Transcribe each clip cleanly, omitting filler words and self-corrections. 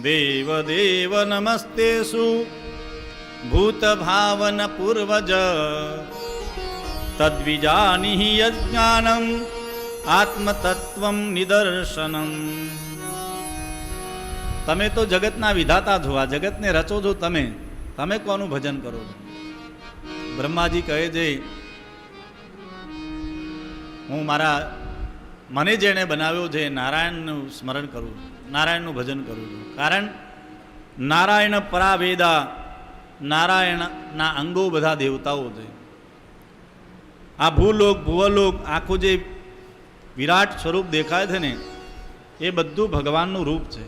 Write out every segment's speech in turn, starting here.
દેવ દેવ નમસ્તેસુ ભૂત ભાવન પૂર્વજ તદ્વિજાનિ યજ્ઞાનમ આત્મતત્વમ નિદર્શનમ. તમે તો જગતના વિધાતા છો, આ જગતને રચો છો તમે. તમે કોનું ભજન કરો છો? બ્રહ્માજી કહે છે, હું મને જેણે બનાવ્યો છે નારાયણનું સ્મરણ કરું છું, નારાયણનું ભજન કરું છું. કારણ નારાયણ પરાવેદા, નારાયણના અંગો બધા દેવતાઓ છે. આ ભૂલોક ભુવલોક આખું જે વિરાટ સ્વરૂપ દેખાય છે ને, એ બધું ભગવાનનું રૂપ છે.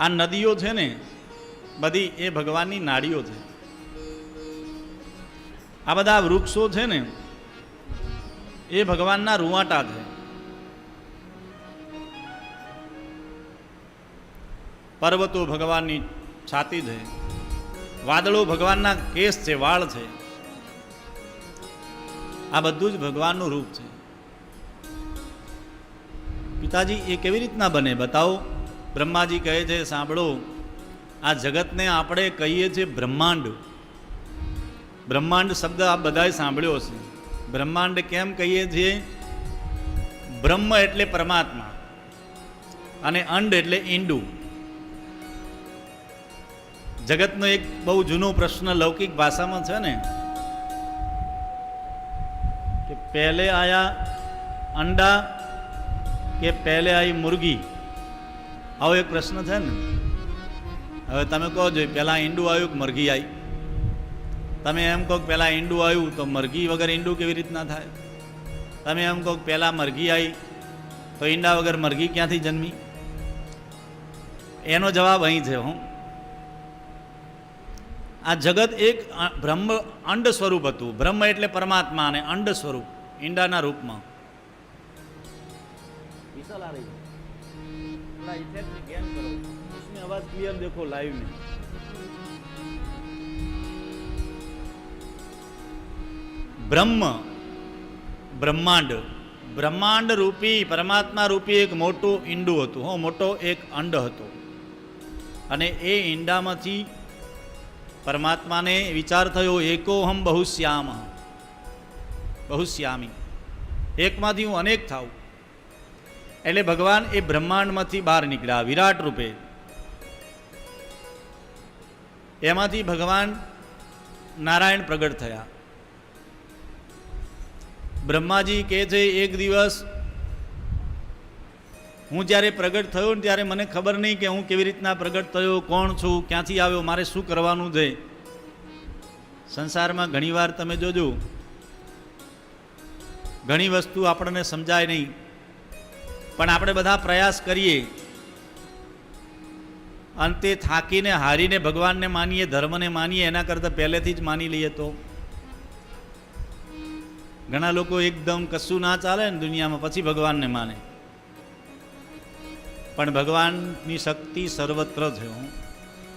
આ નદીઓ છે ને બધી, એ ભગવાનની નાડીઓ છે. આ બધા વૃક્ષો છે ને, એ ભગવાનના રૂવાટા છે. પર્વતો ભગવાનની છાતી છે, વાદળો ભગવાનના કેસ છે, વાળ છે. આ બધું જ ભગવાનનું રૂપ છે. પિતાજી એ કેવી રીતના બને બતાવો? બ્રહ્માજી કહે છે, સાંભળો, આ જગતને આપણે કહીએ છીએ બ્રહ્માંડ. બ્રહ્માંડ શબ્દ આપ બધાએ સાંભળ્યો હશે. બ્રહ્માંડ કેમ કહીએ છીએ? બ્રહ્મ એટલે પરમાત્મા અને અંડ એટલે ઈંડું. જગતનો એક બહુ જૂનો પ્રશ્ન લૌકિક ભાષામાં છે ને, કે પહેલે આયા અંડા કે પહેલે આવી મુર્ગી? આવો એક પ્રશ્ન છે ને. હવે તમે કહો છો પહેલાં ઈંડું આવ્યું કે મરઘી આવી? તમે એમ કહો કે પહેલાં ઈંડું આવ્યું તો મરઘી વગર ઈંડું કેવી રીતના થાય? તમે એમ કહો કે પહેલાં મરઘી આવી તો ઈંડા વગર મરઘી ક્યાંથી જન્મી? એનો જવાબ અહીં છે. આ જગત એક બ્રહ્મ અંડ સ્વરૂપ હતું. બ્રહ્મ એટલે પરમાત્મા અને અંડ સ્વરૂપ ઈંડાના રૂપમાં. विशाल आ रही है, थोड़ा इफेक्ट में गेन करो, उसमें आवाज क्लियर देखो लाइव में. બ્રહ્મ, બ્રહ્માંડ, બ્રહ્માંડ રૂપી પરમાત્મા રૂપી એક મોટું ઈંડું હતું. મોટો એક અંડ હતો. અને એ ઈંડામાંથી પરમાત્માને વિચાર થયો, એકોહમ બહુશ્યામ, બહુશ્યામી, એકમાંથી હું અનેક થાઉં. એટલે ભગવાન એ બ્રહ્માંડમાંથી બહાર નીકળ્યા વિરાટ રૂપે. એમાંથી ભગવાન નારાયણ પ્રગટ થયા. બ્રહ્માજી કહે છે, એક દિવસ હું જ્યારે પ્રગટ થયો ને ત્યારે મને ખબર નહીં કે હું કેવી રીતના પ્રગટ થયો, કોણ છું, ક્યાંથી આવ્યો, મારે શું કરવાનું છે. સંસારમાં ઘણીવાર તમે જોજો, ઘણી વસ્તુ આપણને સમજાય નહીં, પણ આપણે બધા પ્રયાસ કરીએ, અંતે થાકીને હારીને ભગવાનને માનીએ, ધર્મને માનીએ, એના કરતાં પહેલેથી જ માની લઈએ તો. ઘણા લોકો એકદમ કશું ના ચાલે ને દુનિયામાં પછી ભગવાનને માને, પણ ભગવાનની શક્તિ સર્વત્ર છે.